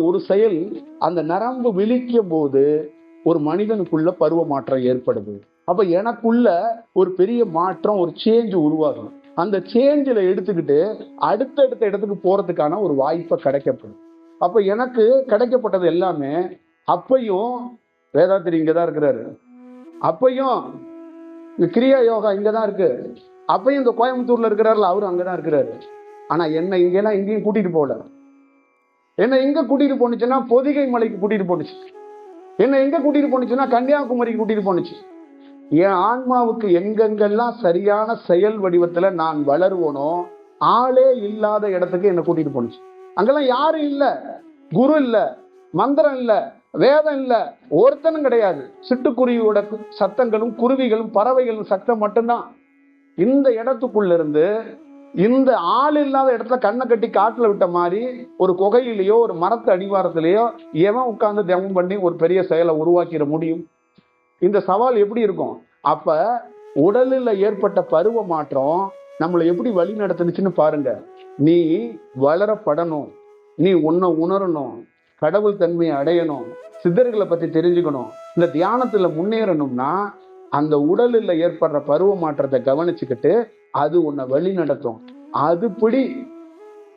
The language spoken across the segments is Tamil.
ஒரு செயல் அந்த நரம்பு விழிக்கும் போது ஒரு மனிதனுக்குள்ள பருவ மாற்றம் ஏற்படுது. அப்ப எனக்குள்ள ஒரு பெரிய மாற்றம், ஒரு சேஞ்ச் உருவாகும். அந்த சேஞ்சில் எடுத்துக்கிட்டு அடுத்தடுத்த இடத்துக்கு போறதுக்கான ஒரு வாய்ப்பை கிடைக்கப்படும். அப்ப எனக்கு கிடைக்கப்பட்டது எல்லாமே அப்பையும் வேதாத்திரி இங்கதான் இருக்கிறாரு, அப்பையும் கிரியா யோகா இங்கதான் இருக்கு, அப்பையும் இந்த கோயம்புத்தூர்ல இருக்கிறாருல அவரும் அங்கதான் இருக்கிறாரு. ஆனா என்ன இங்கெல்லாம் எங்கேயும் கூட்டிட்டு போகல. என்ன எங்க கூட்டிட்டு போனுச்சுன்னா பொதிகை மலைக்கு கூட்டிட்டு போனுச்சு. என்ன எங்க கூட்டிட்டு போனுச்சுன்னா கன்னியாகுமரிக்கு கூட்டிட்டு போனுச்சு. என் ஆன்மாவுக்கு எங்கெங்கெல்லாம் சரியான செயல் வடிவத்துல நான் வளருவனோ ஆளே இல்லாத இடத்துக்கு என்ன கூட்டிட்டு போனுச்சு. அங்கெல்லாம் யாரும் இல்ல, குரு இல்ல, மந்திரம் இல்ல, வேதம் இல்ல, ஒருத்தனும் கிடையாது. சிட்டுக்குருவியோட சத்தங்களும் குருவிகளும் பறவைகளும் சத்தம் மட்டும்தான். இந்த இடத்துக்குள்ள இருந்து இந்த ஆள் இல்லாத இடத்துல கண்ணை கட்டி காட்டுல விட்ட மாதிரி ஒரு குகையிலேயோ ஒரு மரத்து அடிவாரத்திலேயோ எவன் உட்கார்ந்து தியானம் பண்ணி ஒரு பெரிய செயலை உருவாக்கிட முடியும்? இந்த சவால் எப்படி இருக்கும்? அப்ப உடலில் ஏற்பட்ட பருவ மாற்றம் நம்மளை எப்படி வழி நடத்துனுச்சுன்னு பாருங்க. நீ வளரப்படணும், நீ உன்னை உணரணும், கடவுள் தன்மையை அடையணும், சித்தர்களை பத்தி தெரிஞ்சுக்கணும், இந்த தியானத்துல முன்னேறணும்னா அந்த உடலில் ஏற்படுற பருவ மாற்றத்தை கவனிச்சுக்கிட்டு அது உன்னை வழி நடத்தும். அதுபடி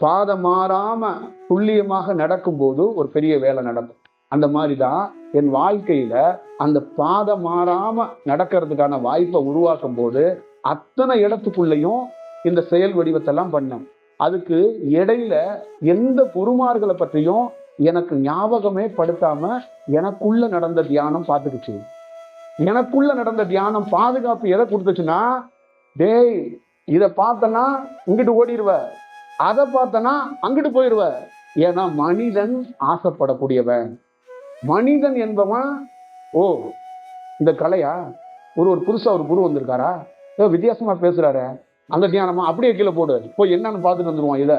பாதம் மாறாம துல்லியமாக நடக்கும் போது ஒரு பெரிய வேலை நடக்கும். அந்த மாதிரிதான் என் வாழ்க்கையில அந்த பாதம் மாறாம நடக்கிறதுக்கான வாய்ப்பை உருவாக்கும் போது அத்தனை இடத்துக்குள்ளேயும் இந்த செயல் வடிவத்தெல்லாம் பண்ணேன். அதுக்கு இடையில எந்த குருமார்களை பற்றியும் எனக்கு ஞாபகமே படுத்தாம எனக்குள்ள நடந்த தியானம் பார்த்துக்குச்சு. எனக்குள்ள நடந்த தியானம் பாதுகாப்பு எதை கொடுத்துச்சுன்னா, டேய் இதை பார்த்தனா இங்கிட்டு ஓடிடுவ, அதை பார்த்தனா அங்கிட்டு போயிடுவ. ஏன்னா மனிதன் ஆசைப்படக்கூடியவன். மனிதன் என்பவன் ஓ இந்த கலையா, ஒரு புதுசா ஒரு குரு வந்திருக்காரா, வித்தியாசமா பேசுறாரு, அந்த தியானமா அப்படியே கீழே போடு, போய் என்னன்னு பார்த்துட்டு வந்துருவான் இதை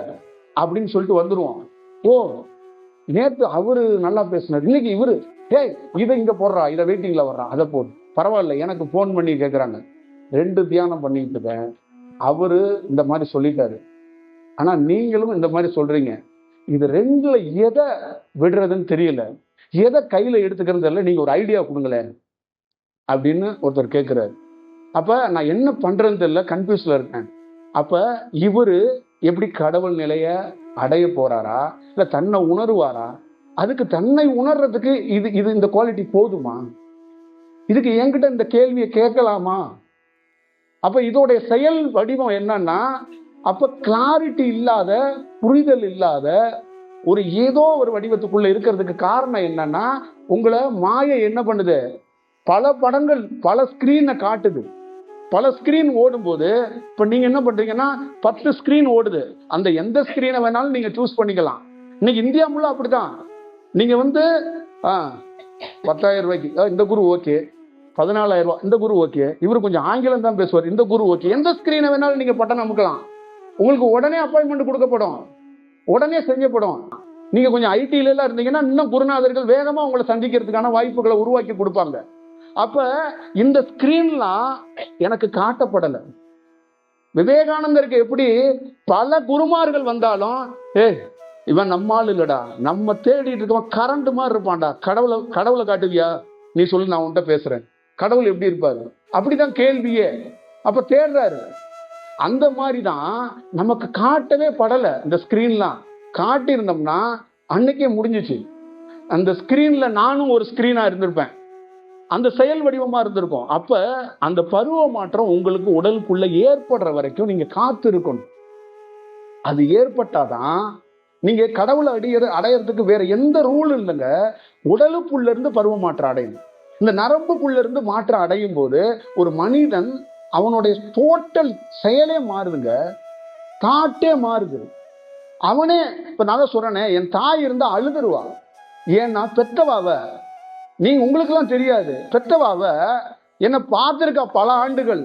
அப்படின்னு சொல்லிட்டு வந்துருவான். ஓ நேற்று அவரு நல்லா பேசினார், இன்னைக்கு இவரு ஏய் இதை இங்க போடுறா, இதை வெயிட்டிங்ல வர்றா, அதை போடு. பரவாயில்ல, எனக்கு போன் பண்ணி கேட்குறாங்க, 2 தியானம் பண்ணிட்டு இருக்கேன், அவரு இந்த மாதிரி சொல்லிட்டாரு, ஆனா நீங்களும் இந்த மாதிரி சொல்றீங்க, இது 2ல எதை விடுறதுன்னு தெரியல, எதை கையில எடுத்துக்கிறது தெரியல, நீங்க ஒரு ஐடியா கொடுங்களேன் அப்படின்னு ஒருத்தர் கேட்கிறாரு. அப்ப நான் என்ன பண்றேன்னு தெரியல, கன்ஃபியூஸ்ல இருக்கேன். அப்ப இவரு எப்படி கடவுள் நிலைய அடைய போறாரா, இல்ல தன்னை உணருவாரா? அதுக்கு தன்னை உணர்றதுக்கு இது இந்த குவாலிட்டி போதுமா? இதுக்கு என்கிட்ட இந்த கேள்வியை கேட்கலாமா? அப்ப இதோடைய செயல் வடிவம் என்னன்னா, அப்ப கிளாரிட்டி இல்லாத, புரிதல் இல்லாத ஒரு ஏதோ ஒரு வடிவத்துக்குள்ள இருக்கிறதுக்கு காரணம் என்னன்னா, உங்களை மாயை என்ன பண்ணுது, பல படங்கள் பல ஸ்கிரீனை காட்டுது. பல ஸ்கிரீன் ஓடும் போது இப்ப நீங்க என்ன பண்றீங்கன்னா 10 ஸ்கிரீன் ஓடுது, அந்த எந்த ஸ்கிரீனை வேணாலும் நீங்க சூஸ் பண்ணிக்கலாம். இன்னைக்கு இந்தியா முழுவதும் அப்படிதான். நீங்க 10,000 ரூபாய்க்கு இந்த குரு ஓகே, 14,000 ரூபாய் இந்த குரு ஓகே, இவரு கொஞ்சம் ஆங்கிலம் தான் பேசுவார், இந்த குரு ஓகே, எந்த ஸ்கிரீனை வேணாலும் நீங்க பட்டன் அமுக்கலாம். உங்களுக்கு உடனே அப்பாயின்மெண்ட் கொடுக்கப்படும், உடனே செஞ்சப்படும். நீங்க கொஞ்சம் ஐடில எல்லாம் இருந்தீங்கன்னா இன்னும் குருநாதர்கள் வேகமா உங்களை சந்திக்கிறதுக்கான வாய்ப்புகளை உருவாக்கி கொடுப்பாங்க. அப்ப இந்த ஸ்கிரீன்லாம் எனக்கு காட்டப்படல. விவேகானந்தருக்கு எப்படி பல குருமார்கள் வந்தாலும் இவன் நம்மால் இல்லடா, நம்ம தேடிட்டு இருக்கவன் கரண்ட் மாதிரி இருப்பான்டா, கடவுளை காட்டுவியா, நீ சொல்லு நான் உன்கிட்ட பேசுறேன், கடவுள் எப்படி இருப்பாரு, அப்படிதான் கேள்வியே. அப்ப தேடுறாரு. அந்த மாதிரிதான் நமக்கு காட்டவே படல. இந்த ஸ்கிரீன்லாம் காட்டி இருந்தோம்னா அன்னைக்கே முடிஞ்சிச்சு. அந்த ஸ்கிரீன்ல நானும் ஒரு ஸ்கிரீனா இருந்திருப்பேன், அந்த செயல் வடிவமா இருந்திருக்கும். அப்ப அந்த பருவ மாற்றம் உங்களுக்கு உடலுக்குள்ள ஏற்படுற வரைக்கும் நீங்க காத்து இருக்கணும். அது ஏற்பட்டாதான் நீங்க கடவுளை அடையறதுக்கு வேற எந்த ரூல் இல்லைங்க. உடலுக்குள்ள இருந்து பருவ மாற்றம் அடையணும். இந்த நரம்புக்குள்ள இருந்து மாற்றம் அடையும் போது ஒரு மனிதன் அவனுடைய டோட்டல் செயலே மாறுதுங்க, தாட்டே மாறுது. அவனே இப்ப நான் தான் சொல்றேனே, என் தாய் இருந்தா அழுதுருவா. ஏன்னா பெத்தவாவ, நீங்க உங்களுக்கு எல்லாம் தெரியாது, பெத்தவாவ என்ன பார்த்திருக்கா பல ஆண்டுகள்,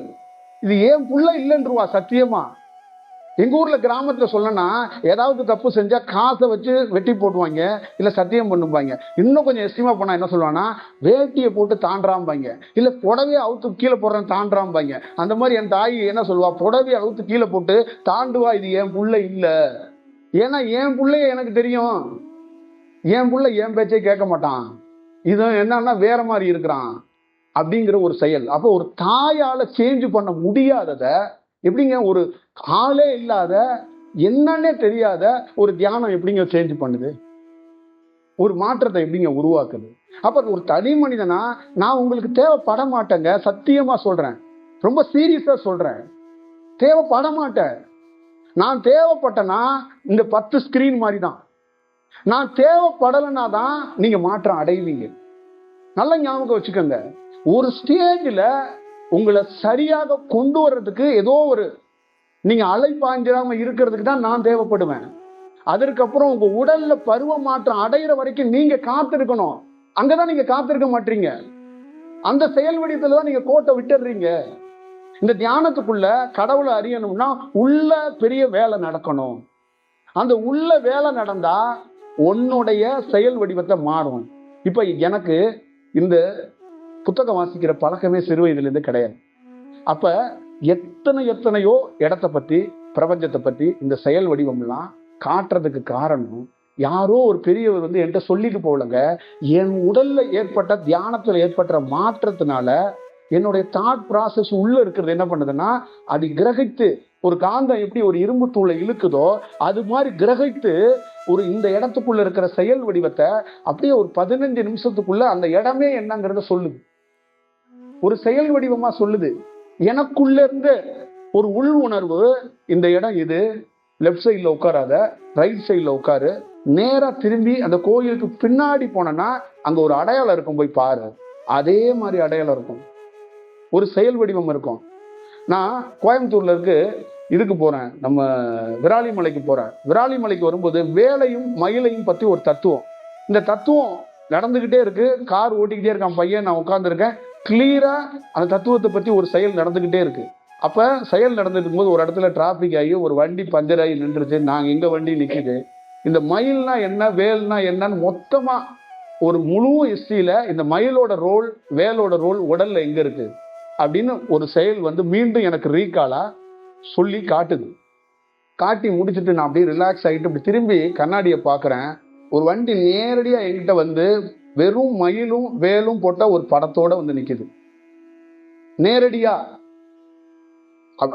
இது ஏன் புள்ள இல்லைன்றுவா சத்தியமா. எங்க ஊர்ல கிராமத்துல சொல்லனா ஏதாவது தப்பு செஞ்சா காசை வச்சு வெட்டி போட்டுவாங்க, இல்ல சத்தியம் பண்ணுவாங்க. இன்னும் கொஞ்சம் எஸ்டிமா பண்ணா என்ன சொல்லுவானா, வேட்டியை போட்டு தாண்டாம்பாங்க, இல்ல புடவையை அவுத்து கீழே போடுறேன் தாண்டாம்பாங்க. அந்த மாதிரி என் தாய் என்ன சொல்லுவா, புடவையை அவுத்து கீழே போட்டு தாண்டுவா, இது என் புள்ள இல்ல. ஏன்னா என் பிள்ளைய எனக்கு தெரியும், என் புள்ள என் பேச்சே கேட்க மாட்டான், இது என்னன்னா வேற மாதிரி இருக்கிறான் அப்படிங்கிற ஒரு செயல். அப்போ ஒரு தாயால சேஞ்ச் பண்ண முடியாதத எப்படிங்க ஒரு ஆளே இல்லாத என்னன்னே தெரியாத ஒரு தியானம் எப்படிங்க சேஞ்ச் பண்ணுது, ஒரு மாற்றத்தை எப்படிங்க உருவாக்குது? அப்ப ஒரு தனி மனிதனா நான் உங்களுக்கு தேவைப்பட மாட்டேங்க, சத்தியமா சொல்றேன், ரொம்ப சீரியஸா சொல்றேன், தேவைப்பட மாட்டேன். நான் தேவைப்பட்டேன்னா இந்த 10 ஸ்கிரீன் மாதிரி தான். நான் தேவைப்படலைன்னா தான் நீங்க மாற்றம் அடைவீங்க. நல்ல ஞாபகம் வச்சுக்கோங்க. ஒரு ஸ்டேஜ்ல உங்களை சரியாக கொண்டு வர்றதுக்கு ஏதோ ஒரு நீங்க அலைப்பாஞ்சிராம இருக்கிறதுக்கு தான் நான் தேவைப்படுவேன். அதற்கப்புறம் உங்க உடல்ல பருவ மாற்றம் அடைகிற வரைக்கும் நீங்க காத்திருக்கணும். அங்கதான் நீங்க காத்திருக்க மாட்டீங்க. அந்த செயல் வடிவத்துல தான் நீங்க கோட்டை விட்டுடுறீங்க. இந்த தியானத்துக்குள்ள கடவுளை அறியணும்னா உள்ள பெரிய வேலை நடக்கணும். அந்த உள்ள வேலை நடந்தா உன்னுடைய செயல் வடிவத்தை மாறும். இப்ப எனக்கு இந்த புத்தகம் வாசிக்கிற பழக்கமே சிறு வயதுல இருந்து கிடையாது. அப்ப எத்தனையோ இடத்தை பத்தி, பிரபஞ்சத்தை பத்தி இந்த செயல் வடிவம்லாம் காட்டுறதுக்கு காரணம் யாரோ ஒரு பெரியவர் என்கிட்ட சொல்லிட்டு போலங்க. என் உடல்ல ஏற்பட்ட தியானத்துல ஏற்பட்ட மாற்றத்தினால என்னுடைய தாட் ப்ராசஸ் உள்ள இருக்கிறது என்ன பண்ணுதுன்னா, அது கிரகித்து ஒரு காந்தம் எப்படி ஒரு இரும்பு தூளை இழுக்குதோ அது மாதிரி கிரகித்து ஒரு இந்த இடத்துக்குள்ள இருக்கிற செயல் வடிவத்தை அப்படியே ஒரு 15 நிமிஷத்துக்குள்ள அந்த இடமே என்னங்கிறத சொல்லுது. ஒரு செயல் வடிவமா சொல்லுது. எனக்குள்ள இருந்து ஒரு உள் உணர்வு, இந்த இடம் இது, லெப்ட் சைட்ல உட்காராத, ரைட் சைட்ல உட்காரு, நேரா திரும்பி அந்த கோயிலுக்கு பின்னாடி போனேன்னா அங்க ஒரு அடையாளம் இருக்கும், போய் பாரு. அதே மாதிரி அடையாளம் இருக்கும், ஒரு செயல் வடிவம் இருக்கும். நான் கோயம்புத்தூர்ல இருக்கு இதுக்கு போறேன், நம்ம விராலிமலைக்கு போறேன். விராலிமலைக்கு வரும்போது வேலையும் மயிலையும் பத்தி ஒரு தத்துவம், இந்த தத்துவம் நடந்துகிட்டே இருக்கு. கார் ஓட்டிக்கிட்டே இருக்கான் பையன், நான் உட்காந்துருக்கேன். கிளியரா அந்த தத்துவத்தை பத்தி ஒரு செயல் நடந்துகிட்டே இருக்கு. அப்ப செயல் நடந்துட்டு இருக்கும்போது ஒரு இடத்துல டிராபிக் ஆகி ஒரு வண்டி பஞ்சர் ஆகி நின்றுச்சு. நாங்க எங்க வண்டி நிக்குது. இந்த மயில்னா என்ன, வேல்னா என்னன்னு மொத்தமா ஒரு முழு ஹிஸ்டரியில இந்த மயிலோட ரோல், வேலோட ரோல் உடல்ல எங்க இருக்கு அப்படின்னு ஒரு செயல் மீண்டும் எனக்கு ரீகாலா சொல்லி காட்டுது. காட்டி முடிச்சுட்டு நான் அப்படியே ரிலாக்ஸ் ஆகிட்டு இப்படி திரும்பி கண்ணாடியை பார்க்குறேன். ஒரு வண்டி நேரடியா என்கிட்ட வெறும் மயிலும் வேலும் போட்ட ஒரு படத்தோட நிக்குது. நேரடியா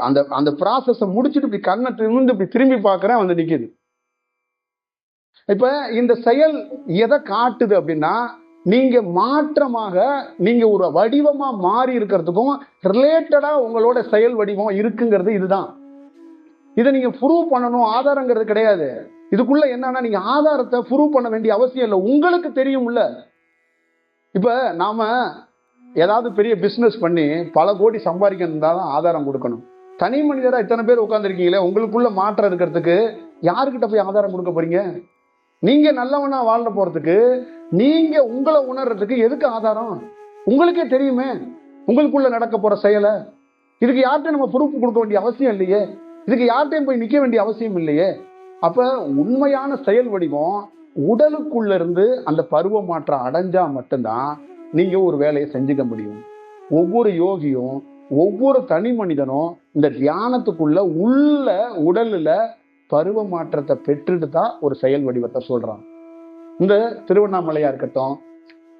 அந்த அந்த ப்ராசஸை முடிச்சுட்டு இப்படி கண்ணை இப்படி திரும்பி பார்க்குறேன், நிக்குது. இப்ப இந்த செயல் எதை காட்டுது அப்படின்னா, நீங்க மாற்றமாக நீங்க ஒரு வடிவமா மாறி இருக்கிறதுக்கும் ரிலேட்டடா உங்களோட செயல் வடிவம் இருக்குங்கிறது இதுதான். இதை நீங்க ப்ரூவ் பண்ணணும் ஆதாரங்கிறது கிடையாது. இதுக்குள்ள என்னன்னா நீங்க ஆதாரத்தை ப்ரூவ் பண்ண வேண்டிய அவசியம் இல்லை, உங்களுக்கு தெரியும்ல. இப்ப நாம ஏதாவது பெரிய பிசினஸ் பண்ணி பல கோடி சம்பாதிக்கணும் தான் ஆதாரம் கொடுக்கணும். தனி மனிதரா இத்தனை பேர் உட்கார்ந்துருக்கீங்களே, உங்களுக்குள்ள மாற்றம் இருக்கிறதுக்கு யாருக்கிட்ட போய் ஆதாரம் கொடுக்க போறீங்க? நீங்க நல்லவனா வாழ போறதுக்கு, நீங்க உங்களை உணர்றதுக்கு எதுக்கு ஆதாரம்? உங்களுக்கே தெரியுமே உங்களுக்குள்ள நடக்க போற செயலை. இதுக்கு யார்கிட்ட நம்ம ப்ரூஃப் கொடுக்க வேண்டிய அவசியம் இல்லையே, இதுக்கு யார்கிட்டையும் போய் நிக்க வேண்டிய அவசியம் இல்லையே. அப்ப உண்மையான செயல் வடிவம் உடலுக்குள்ள இருந்து அந்த பருவ மாற்றம் அடைஞ்சா மட்டும்தான் நீங்க ஒரு வேலையை செஞ்சுக்க முடியும். ஒவ்வொரு யோகியும் ஒவ்வொரு தனி மனிதனும் இந்த தியானத்துக்குள்ள உள்ள உடல்ல பருவ மாற்றத்தை பெற்றுட்டு தான் ஒரு செயல் வடிவத்தை சொல்றான். இந்த திருவண்ணாமலையா இருக்கட்டும்,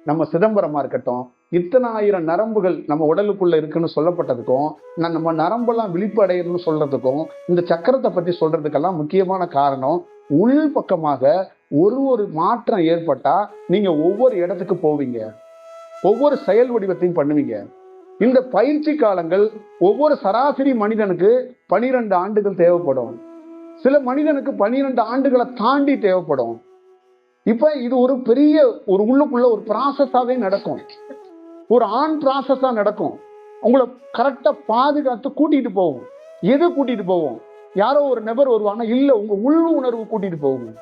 நம்ம சிதம்பரமா இருக்கட்டும், இத்தனை ஆயிரம் நரம்புகள் நம்ம உடலுக்குள்ள இருக்குன்னு சொல்லப்பட்டதுக்கும், நம்ம நரம்பெல்லாம் விழிப்பு அடையணும்னு சொல்றதுக்கும், இந்த சக்கரத்தை பத்தி சொல்றதுக்கெல்லாம் முக்கியமான காரணம், உள் பக்கமாக ஒரு மாற்றம் ஏற்பட்டா நீங்க ஒவ்வொரு இடத்துக்கு போவீங்க, ஒவ்வொரு செயல் வடிவத்தையும் பண்ணுவீங்க. இந்த பயிற்சி காலங்கள் ஒவ்வொரு சராசரி மனிதனுக்கு 12 ஆண்டுகள் தேவைப்படும். சில மனிதனுக்கு 12 ஆண்டுகளை தாண்டி தேவைப்படும். இப்ப இது ஒரு பெரிய ஒரு உள்ளுக்குள்ள ஒரு ப்ராசஸாவே நடக்கும், ஒரு ஆன் ப்ராசஸா நடக்கும். உங்களை கரெக்டா பாதுகாத்து கூட்டிட்டு போகும். எது கூட்டிட்டு போவோம்? யாரோ ஒரு நபர் வருவாங்க, இல்ல உங்க உள் உணர்வு கூட்டிட்டு போகும்.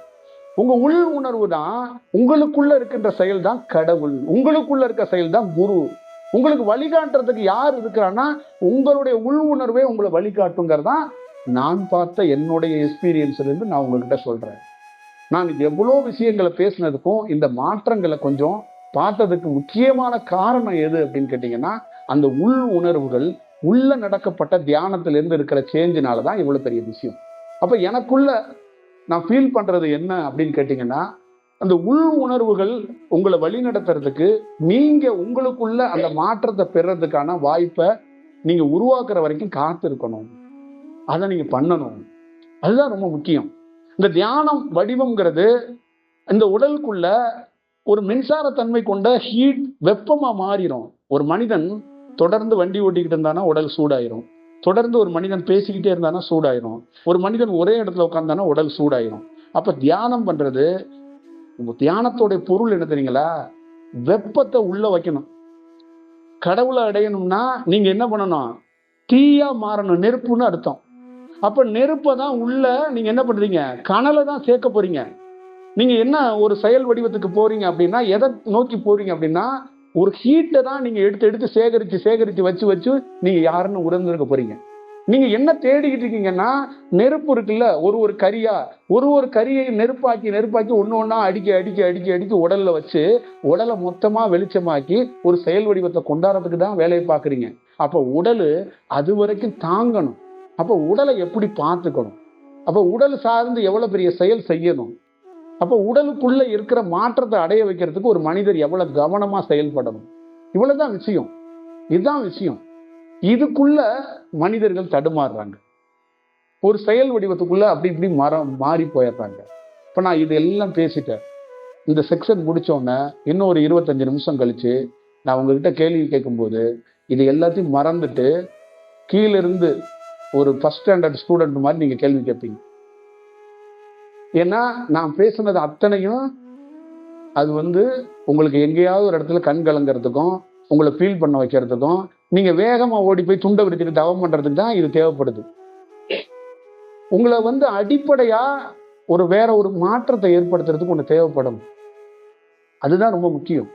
உங்க உள் உணர்வு தான், உங்களுக்குள்ள இருக்கின்ற செயல் தான் கடவுள், உங்களுக்குள்ள இருக்க செயல் தான் குரு. உங்களுக்கு வழிகாட்டுறதுக்கு யார் இருக்கிறான்னா உங்களுடைய உள் உணர்வே உங்களை வழிகாட்டுங்கிறதா நான் பார்த்த என்னுடைய எக்ஸ்பீரியன்ஸ்ல இருந்து நான் உங்ககிட்ட சொல்றேன். நான் எவ்வளோ விஷயங்களை பேசினதுக்கும் இந்த மாற்றங்களை கொஞ்சம் பார்த்ததுக்கு முக்கியமான காரணம் எது அப்படின்னு கேட்டீங்கன்னா, அந்த உள் உணர்வுகள் உள்ள நடக்கப்பட்ட தியானத்திலிருந்து இருக்கிற சேஞ்சினாலதான் இவ்வளவு பெரிய விஷயம். அப்ப எனக்குள்ள நான் ஃபீல் பண்றது என்ன அப்படின்னு கேட்டீங்கன்னா, அந்த உள் உணர்வுகள் உங்களை வழி நடத்துறதுக்கு, நீங்க உங்களுக்குள்ள அந்த மாற்றத்தை பெறதுக்கான வாய்ப்பை நீங்க உருவாக்குற வரைக்கும் காத்து இருக்கணும். அதை நீங்க பண்ணணும். அதுதான் ரொம்ப முக்கியம். இந்த தியானம் வடிவம்ங்கிறது இந்த உடலுக்குள்ள ஒரு மின்சாரத்தன்மை கொண்ட ஹீட், வெப்பமா மாறிடும். ஒரு மனிதன் தொடர்ந்து வண்டி ஓட்டிக்கிட்டு இருந்தானா உடல் சூடாயிரும். தொடர்ந்து ஒரு மனிதன் பேசிக்கிட்டே இருந்தானா சூடாயிரும். ஒரு மனிதன் ஒரே இடத்துல உட்கார்ந்தானா உடல் சூடாயிரும். அப்ப தியானம் பண்றது, தியானத்தோட பொருள் என்ன தெரியுங்களா? வெப்பத்தை உள்ள வைக்கணும். கடவுளை அடையணும்னா நீங்க என்ன பண்ணணும்? தீயா மாறணும். நெருப்புன்னு அர்த்தம். அப்ப நெருப்பை தான் உள்ள நீங்க என்ன பண்றீங்க? கனலை தான் சேர்க்க போறீங்க. நீங்க என்ன ஒரு செயல் வடிவத்துக்கு போறீங்க அப்படின்னா, எதை நோக்கி போறீங்க அப்படின்னா, ஒரு ஹீட்டை தான் நீங்க எடுத்து சேகரிச்சு வச்சு நீங்க யாருன்னு உணர்ந்திருக்க போறீங்க. நீங்க என்ன தேடிக்கிட்டு இருக்கீங்கன்னா, நெருப்பு இருக்குல்ல, ஒரு கரியை நெருப்பாக்கி ஒண்ணு அடிக்கி உடல்ல வச்சு உடலை மொத்தமா வெளிச்சமாக்கி ஒரு செயல் வடிவத்தை கொண்டாடுறதுக்கு தான் வேலையை பாக்குறீங்க. அப்ப உடல் அது வரைக்கும் தாங்கணும். அப்ப உடலை எப்படி பார்த்துக்கணும்? அப்ப உடல் சார்ந்து எவ்வளவு பெரிய செயல் செய்யணும்? அப்ப உடலுக்குள்ள இருக்கிற மாற்றத்தை அடைய வைக்கிறதுக்கு ஒரு மனிதர் எவ்வளவு கவனமா செயல்படணும்? இவ்வளவுதான் விஷயம். இதுதான் விஷயம். இதுக்குள்ள மனிதர்கள் தடுமாறுறாங்க. ஒரு செயல் வடிவத்துக்குள்ள அப்படி இப்படி மாறி போயிடுறாங்க. இப்ப நான் இது எல்லாம் பேசிட்டேன். இந்த செக்ஷன் முடிச்சோடனே இன்னும் ஒரு 25 நிமிஷம் கழிச்சு நான் உங்ககிட்ட கேள்வி கேட்கும்போது இது எல்லாத்தையும் மறந்துட்டு கீழே இருந்து ஒரு ஃபர்ஸ்ட் ஸ்டாண்டர்ட் ஸ்டூடெண்ட் மாதிரி நீங்க கேள்வி கேட்பீங்க. ஏன்னா நான் பேசுனது அத்தனையும் அது உங்களுக்கு எங்கேயாவது ஒரு இடத்துல கண் கலங்கிறதுக்கும் உங்களை ஃபீல் பண்ண வைக்கிறதுக்கும் நீங்க வேகமா ஓடி போய் துண்டை விரிச்சுட்டு தவம் பண்றதுக்கு தான் இது தேவைப்படுது. உங்களை அடிப்படையா வேற ஒரு மாற்றத்தை ஏற்படுத்துறதுக்கு ஒன்று தேவைப்படும். அதுதான் ரொம்ப முக்கியம்.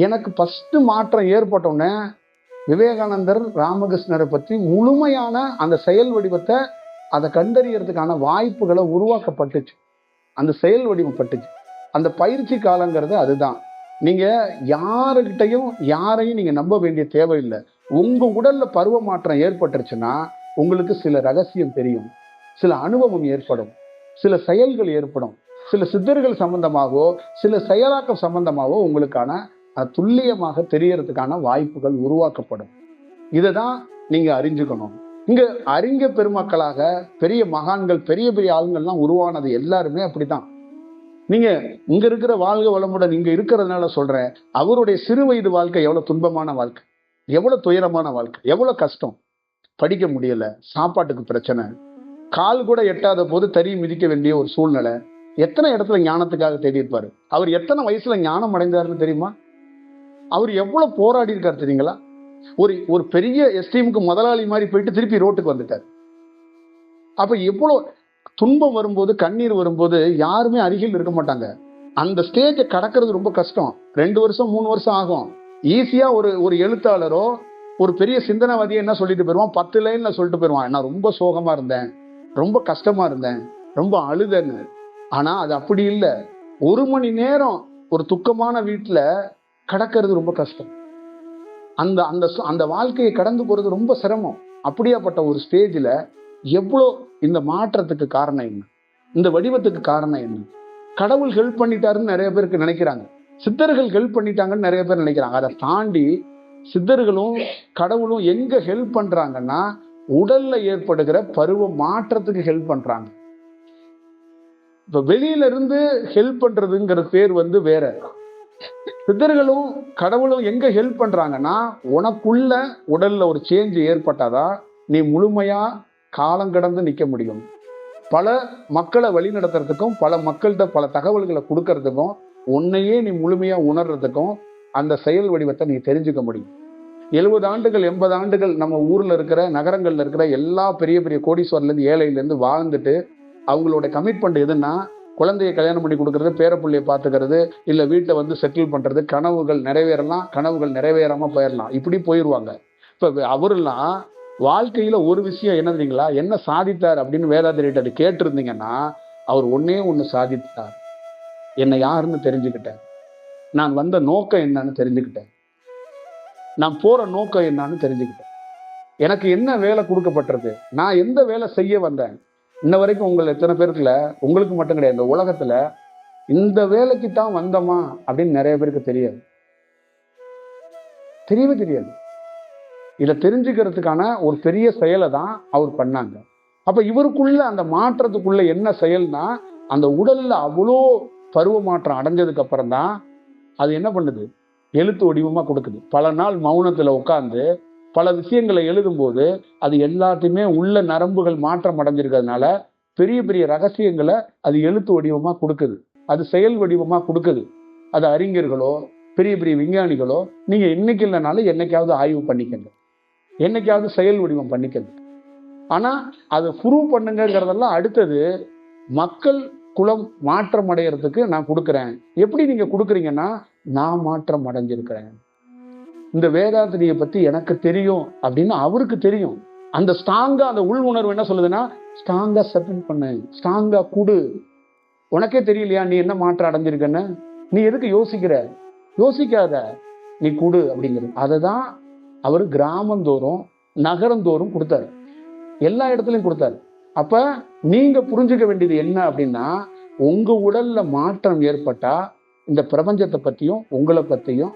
எனக்கு ஃபர்ஸ்ட் மாற்றம் ஏற்பட்டோன்னே விவேகானந்தர், ராமகிருஷ்ணரை பற்றி முழுமையான அந்த செயல் வடிவத்தை அதை கண்டறியறதுக்கான வாய்ப்புகளை உருவாக்கப்பட்டுச்சு. அந்த செயல் வடிவப்பட்டுச்சு. அந்த பயிற்சி காலங்கிறது அதுதான். நீங்க யாரையும் நீங்க நம்ப வேண்டிய தேவையில்லை. உங்க உடல்ல பருவ மாற்றம் ஏற்பட்டுருச்சுன்னா உங்களுக்கு சில ரகசியம் தெரியும், சில அனுபவம் ஏற்படும், சில செயல்கள் ஏற்படும், சில சித்தர்கள் சம்பந்தமாகவோ சில செயலாக்கம் சம்பந்தமாகவோ உங்களுக்கான துல்லியமாக தெரியறதுக்கான வாய்ப்புகள் உருவாக்கப்படும். இதை தான் நீங்க அறிஞ்சுக்கணும். இங்க அறிஞ பெருமக்களாக பெரிய மகான்கள், பெரிய பெரிய ஆளுங்கள்லாம் உருவானது எல்லாருமே அப்படித்தான். நீங்க இங்க இருக்கிற வாழ்க வளமுடன் இங்க இருக்கிறதுனால சொல்றேன், அவருடைய சிறு வயது வாழ்க்கை எவ்வளவு துன்பமான வாழ்க்கை, எவ்வளவு துயரமான வாழ்க்கை, எவ்வளவு கஷ்டம். படிக்க முடியல, சாப்பாட்டுக்கு பிரச்சனை, கால் கூட எட்டாத போது தறி மிதிக்க வேண்டிய ஒரு சூழ்நிலை. எத்தனை இடத்துல ஞானத்துக்காக தேடி இருப்பாரு. அவர் எத்தனை வயசுல ஞானம் அடைந்தாருன்னு தெரியுமா? அவர் எவ்வளவு போராடி இருக்காரு தெரியுங்களா? ஒரு பெரிய எஸ்டீமுக்கு முதலாளி மாதிரி போயிட்டு திருப்பி ரோட்டுக்கு வந்துட்டார். அப்ப எவ்வளவு துன்பம் வரும்போது, கண்ணீர் வரும்போது யாருமே அருகில் இருக்க மாட்டாங்க. அந்த ஸ்டேஜை கடக்கிறது ரொம்ப கஷ்டம். 2 வருஷம் 3 வருஷம் ஆகும். ஈஸியா ஒரு எழுத்தாளரோ ஒரு பெரிய சிந்தனைவாதியை என்ன சொல்லிட்டு போயிருவான், 10 லைன்ல சொல்லிட்டு போயிருவான், நான் ரொம்ப சோகமா இருந்தேன், ரொம்ப கஷ்டமா இருந்தேன், ரொம்ப அழுதேன்னு. ஆனா அது அப்படி இல்லை. 1 மணி நேரம் ஒரு துக்கமான வீட்டுல கடக்கிறது ரொம்ப கஷ்டம். அந்த அந்த அந்த வாழ்க்கையை கடந்து போறது ரொம்ப சிரமம். அப்படியாப்பட்ட ஒரு ஸ்டேஜில் எவ்வளோ இந்த மாற்றத்துக்கு காரணம் என்ன, இந்த வடிவத்துக்கு காரணம் என்ன? கடவுள் ஹெல்ப் பண்ணிட்டாருன்னு நிறைய பேருக்கு நினைக்கிறாங்க, சித்தர்கள் ஹெல்ப் பண்ணிட்டாங்கன்னு நிறைய பேர் நினைக்கிறாங்க. அதை தாண்டி சித்தர்களும் கடவுளும் எங்க ஹெல்ப் பண்றாங்கன்னா, உடல்ல ஏற்படுகிற பருவ மாற்றத்துக்கு ஹெல்ப் பண்றாங்க. இப்ப வெளியில இருந்து ஹெல்ப் பண்றதுங்கிற பேர் வேற. சித்தர்களும் கடவுளும் எங்க ஹெல்ப் பண்றாங்கன்னா, உனக்குள்ள உடல்ல ஒரு சேஞ்ச் ஏற்பட்டாதான் நீ முழுமையா காலம் கடந்து நிக்க முடியும். பல மக்களை வழி நடத்துறதுக்கும், பல மக்கள்கிட்ட பல தகவல்களை கொடுக்கறதுக்கும், உன்னையே நீ முழுமையா உணர்றதுக்கும் அந்த செயல் வடிவத்தை நீ தெரிஞ்சுக்க முடியும். 70 ஆண்டுகள் 80 ஆண்டுகள் நம்ம ஊர்ல இருக்கிற, நகரங்கள்ல இருக்கிற எல்லா பெரிய பெரிய கோடீஸ்வரர்ல இருந்து ஏழையில இருந்து வாழ்ந்துட்டு அவங்களோட கமிட்மெண்ட் எதுன்னா, குழந்தைய கல்யாணம் பண்ணி கொடுக்கறது, பேரப்பிள்ளைய பார்த்துக்கிறது, இல்லை வீட்டை செட்டில் பண்றது, கனவுகள் நிறைவேறலாம், கனவுகள் நிறைவேறாம போயிடலாம், இப்படி போயிடுவாங்க. இப்போ அவரெல்லாம் வாழ்க்கையில ஒரு விஷயம் என்ன தெரியுங்களா, என்ன சாதித்தார் அப்படின்னு வேதாத்திரிட்ட கேட்டிருந்தீங்கன்னா, அவர் ஒண்ணு சாதித்தார். என்னை யாருன்னு தெரிஞ்சுக்கிட்டேன், நான் வந்த நோக்கம் என்னன்னு தெரிஞ்சுக்கிட்டேன், நான் போற நோக்கம் என்னன்னு தெரிஞ்சுக்கிட்டேன், எனக்கு என்ன வேலை கொடுக்கப்பட்டிருக்கு, நான் எந்த வேலை செய்ய வந்தேன். இன்ன வரைக்கும் உங்கள் எத்தனை பேருக்குல, உங்களுக்கு மட்டும் கிடையாது, இந்த உலகத்துல இந்த வேலைக்கு தான் வந்தோமா அப்படின்னு நிறைய பேருக்கு தெரியாது, தெரியவே தெரியாது. இதை தெரிஞ்சுக்கிறதுக்கான ஒரு பெரிய செயலை தான் அவர் பண்ணாங்க. அப்ப இவருக்குள்ள அந்த மாற்றத்துக்குள்ள என்ன செயல்னா, அந்த உடல்ல அவ்வளோ பருவ மாற்றம் அடைஞ்சதுக்கு அப்புறம் தான் அது என்ன பண்ணுது, எழுத்து வடிவமா கொடுக்குது. பல நாள் மௌனத்துல உட்கார்ந்து பல விஷயங்களை எழுதும்போது அது எல்லாத்தையுமே உள்ள நரம்புகள் மாற்றம் அடைஞ்சிருக்கிறதுனால பெரிய பெரிய ரகசியங்களை அது எழுத்து வடிவமா கொடுக்குது, அது செயல் வடிவமா கொடுக்குது. அது அறிஞர்களோ பெரிய பெரிய விஞ்ஞானிகளோ நீங்க இன்னைக்கு இல்லைனாலும் என்னைக்காவது ஆய்வு பண்ணிக்கங்க, என்னைக்காவது செயல் வடிவம் பண்ணிக்கங்க. ஆனா அதை ப்ரூவ் பண்ணுங்கிறதெல்லாம் அடுத்தது. மக்கள் குலம் மாற்றம் அடைகிறதுக்கு நான் கொடுக்குறேன். எப்படி நீங்க கொடுக்குறீங்கன்னா, நான் மாற்றம் அடைஞ்சிருக்கிறேன், இந்த வேதாத்திரியை பத்தி எனக்கு தெரியும் அப்படின்னு அவருக்கு தெரியும். அந்த ஸ்ட்ராங்கா அந்த உள் உணர்வு என்ன சொல்லுதுன்னா, ஸ்ட்ராங்கா சப்மிட் பண்ணு, ஸ்ட்ராங்கா குடு. உனக்கே தெரியலையா நீ என்ன மாற்றம் அடைஞ்சிருக்கன்னு? நீ எதுக்கு யோசிக்கிற? யோசிக்காத, நீ குடு அப்படிங்கிறது. அதை தான் அவர் கிராமந்தோறும் நகரந்தோறும் கொடுத்தாரு, எல்லா இடத்துலையும் கொடுத்தாரு. அப்ப நீங்க புரிஞ்சுக்க வேண்டியது என்ன அப்படின்னா, உங்க உடல்ல மாற்றம் ஏற்பட்டா இந்த பிரபஞ்சத்தை பத்தியும் உங்களை பத்தியும்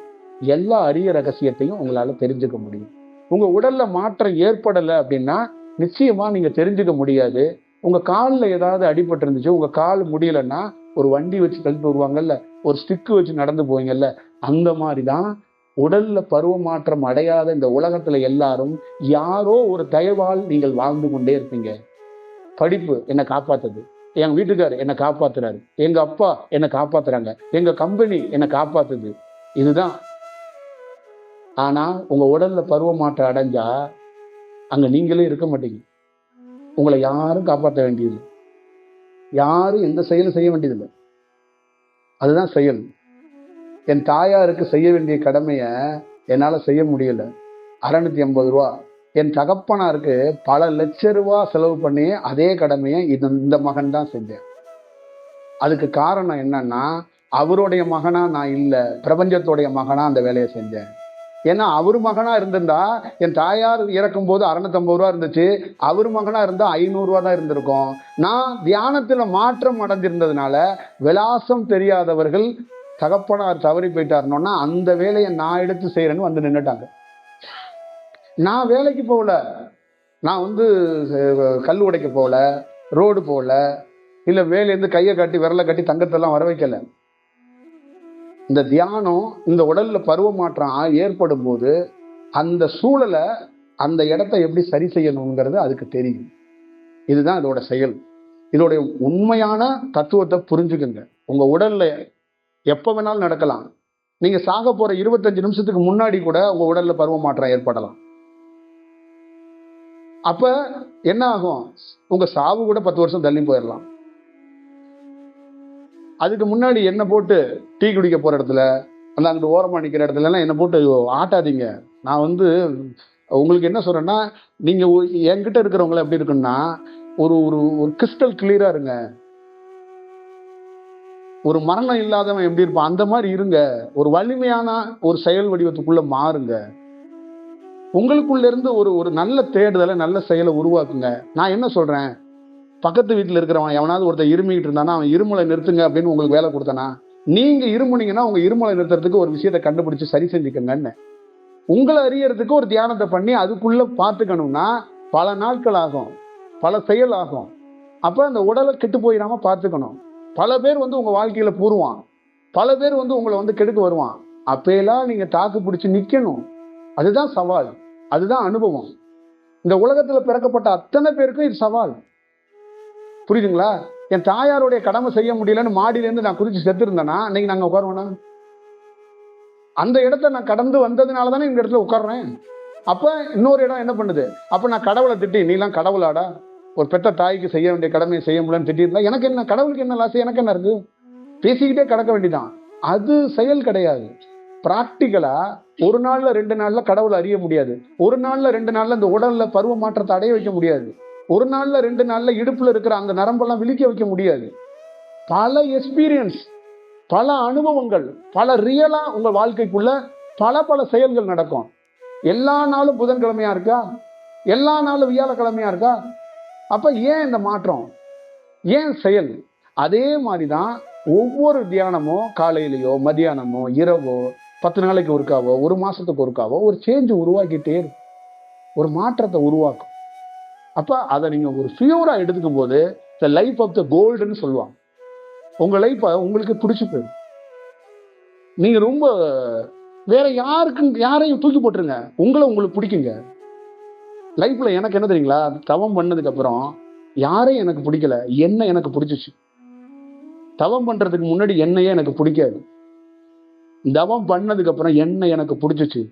எல்லா அரிய ரகசியத்தையும் உங்களால தெரிஞ்சுக்க முடியும். உங்க உடல்ல மாற்றம் ஏற்படலை அப்படின்னா நிச்சயமா நீங்க தெரிஞ்சுக்க முடியாது. உங்க காலில் ஏதாவது அடிபட்டு இருந்துச்சு, உங்க கால் முடியலன்னா ஒரு வண்டி வச்சு கழித்து வருவாங்கல்ல, ஒரு ஸ்டிக்கு வச்சு நடந்து போவீங்கல்ல, அந்த மாதிரிதான் உடல்ல பருவ மாற்றம் அடையாத இந்த உலகத்துல எல்லாரும் யாரோ ஒரு தயவால் நீங்கள் வாழ்ந்து கொண்டே இருப்பீங்க. படிப்பு என்னை காப்பாத்துது, என் வீட்டுக்கார் என்னை காப்பாத்துறாரு, எங்க அப்பா என்னை காப்பாத்துறாங்க, எங்க கம்பெனி என்னை காப்பாத்துது, இதுதான். ஆனா உங்க உடல்ல பருவ மாற்றம் அடைஞ்சா அங்க நீங்களே இருக்க மாட்டீங்க. உங்களை யாரும் காப்பாற்ற வேண்டியது, யாரும் எந்த செயலும் செய்ய வேண்டியதில்லை. அதுதான் செயல். என் தாயாருக்கு செய்ய வேண்டிய கடமைய என்னால செய்ய முடியல, 650 ரூபா. என் தகப்பனாருக்கு பல லட்ச ரூபா செலவு பண்ணி அதே கடமையை இந்த மகன் தான் செஞ்சேன். அதுக்கு காரணம் என்னன்னா, அவருடைய மகனா நான் இல்லை, பிரபஞ்சத்துடைய மகனா அந்த வேலையை செஞ்சேன். ஏன்னா அவர் மகனா இருந்திருந்தா, என் தாயார் இறக்கும் போது 650 ரூபா இருந்துச்சு, அவர் மகனா இருந்தா 500 ரூபா தான் இருந்திருக்கும். நான் தியானத்துல மாற்றம் அடைஞ்சிருந்ததுனால விலாசம் தெரியாதவர்கள் தகப்பனார் தவறி போயிட்டாருனோன்னா அந்த வேலையை நான் எடுத்து செய்யறேன்னு வந்து நின்றுட்டாங்க. நான் வேலைக்கு போகல, நான் கல் உடைக்க போகல, ரோடு போகல, இல்லை வேலையிலேருந்து கையை காட்டி விரலை கட்டி தங்கத்தெல்லாம் வர வைக்கல. இந்த தியானம் இந்த உடல்ல பருவ மாற்றம் ஏற்படும் போது அந்த சூழலை அந்த இடத்தை எப்படி சரி செய்யணுங்கிறது அதுக்கு தெரியும். இதுதான் இதோட செயல். இதோடைய உண்மையான தத்துவத்தை புரிஞ்சுக்குங்க. உங்க உடல்ல எப்ப வேணாலும் நடக்கலாம். நீங்க சாக போற 25 நிமிஷத்துக்கு முன்னாடி கூட உங்க உடல்ல பருவ மாற்றம் ஏற்படலாம். அப்ப என்ன ஆகும், உங்க சாவு கூட 10 வருஷம் தள்ளி போயிடலாம். அதுக்கு முன்னாடி என்ன போட்டு டீ குடிக்க போற இடத்துல, அந்த அங்கிட்டு ஓரமா நிக்கிற இடத்துல எல்லாம் என்ன போட்டு ஆட்டாதீங்க. நான் உங்களுக்கு என்ன சொல்றேன்னா, நீங்க என்கிட்ட இருக்கிறவங்களை எப்படி இருக்குன்னா, ஒரு ஒரு கிறிஸ்டல் கிளியரா இருங்க. ஒரு மரணம் இல்லாதவன் எப்படி இருப்பான் அந்த மாதிரி இருங்க. ஒரு வலிமையான ஒரு செயல் வடிவத்துக்குள்ள மாறுங்க. உங்களுக்குள்ள இருந்து ஒரு நல்ல தேடுதலை நல்ல செயலை உருவாக்குங்க. நான் என்ன சொல்றேன், பக்கத்து வீட்டில் இருக்கிறவன் எவனாவது ஒருத்தர் இருமிக்கிட்டு இருந்தானா அவன் இருமலை நிறுத்துங்க அப்படின்னு உங்களுக்கு வேலை கொடுத்தனா, நீங்க இருமுனீங்கன்னா உங்க இருமலை நிறுத்துறதுக்கு ஒரு விஷயத்தை கண்டுபிடிச்சு சரி செஞ்சுக்கங்கன்னு. உங்களை அறியறதுக்கு ஒரு தியானத்தை பண்ணி அதுக்குள்ள பார்த்துக்கணும்னா பல நாட்கள் ஆகும், பல செயல் ஆகும். அப்ப அந்த உடலை கெட்டு போயிடாம பார்த்துக்கணும். பல பேர் உங்க வாழ்க்கையில பூருவான், பல பேர் உங்களை கெடுக்க வருவான். அப்பெல்லாம் நீங்க தாக்கு பிடிச்சு நிக்கணும். அதுதான் சவால், அதுதான் அனுபவம். இந்த உலகத்துல பிறக்கப்பட்ட அத்தனை பேருக்கும் இது சவால். புரியுதுங்களா? என் தாயாருடைய கடமை செய்ய முடியலன்னு மாடியிலேருந்து நான் குதிச்சு செத்து இருந்தேன்னா இன்னைக்கு நாங்க உட்காருவோம்னா, அந்த இடத்த நான் கடந்து வந்ததுனால தானே இந்த இடத்துல உட்கார்றேன். அப்ப இன்னொரு இடம் என்ன பண்ணுது, அப்ப நான் கடவுளை திட்டி நீலாம் கடவுளாடா, ஒரு பெத்த தாய்க்கு செய்ய வேண்டிய கடமையை செய்ய முடியலன்னு திட்டிருந்தா எனக்கு என்ன, கடவுளுக்கு என்ன லாஸ், எனக்கு என்ன இருக்கு, பேசிக்கிட்டே கடக்க வேண்டிதான். அது செயல் கிடையாது. பிராக்டிக்கலா ஒரு நாள்ல 2 நாள்ல கடவுளை அறிய முடியாது. ஒரு நாள்ல 2 நாள்ல இந்த உடல்ல பருவ மாற்றத்தை அடைய வைக்க முடியாது. ஒரு நாள்ல 2 நாள்ல இடுப்புல இருக்கிற அந்த நரம்பெல்லாம் விழிக்க வைக்க முடியாது. பல எக்ஸ்பீரியன்ஸ், பல அனுபவங்கள், பல ரியலா உங்க வாழ்க்கைக்குள்ள பல செயல்கள் நடக்கும். எல்லா நாளும் புதன்கிழமையா இருக்கா, எல்லா நாளும் வியாழக்கிழமையா இருக்கா? அப்ப ஏன் இந்த மாற்றம், ஏன் செயல்? அதே மாதிரிதான் ஒவ்வொரு தியானமும் காலையிலயோ மதியானமோ இரவோ 10 நாளைக்கு ஒருக்காவோ 1 மாசத்துக்கு ஒருக்காவோ ஒரு சேஞ்ச் உருவாக்கிட்டே இருக்கும், ஒரு மாற்றத்தை உருவாக்கும். அப்ப அதை நீங்க ஒரு ஃபியூரா எடுத்துக்கும் போது த லைஃப் ஆஃப் த கோல்டுன்னு சொல்லுவாங்க. உங்க லைஃப் உங்களுக்கு பிடிச்சு போயிடும். நீங்க ரொம்ப வேற யாரையும் தூக்கி போட்டுருங்க, உங்களுக்கு பிடிக்குங்க. லைஃப்ல எனக்கு என்ன தெரியுங்களா, தவம் பண்ணதுக்கு அப்புறம் யாரையும் எனக்கு பிடிக்கல, என்ன எனக்கு பிடிச்சிச்சு. தவம் பண்றதுக்கு முன்னாடி என்னையே எனக்கு பிடிக்காது. தவம் பண்ணதுக்கு அப்புறம் என்ன எனக்கு பிடிச்சிச்சு.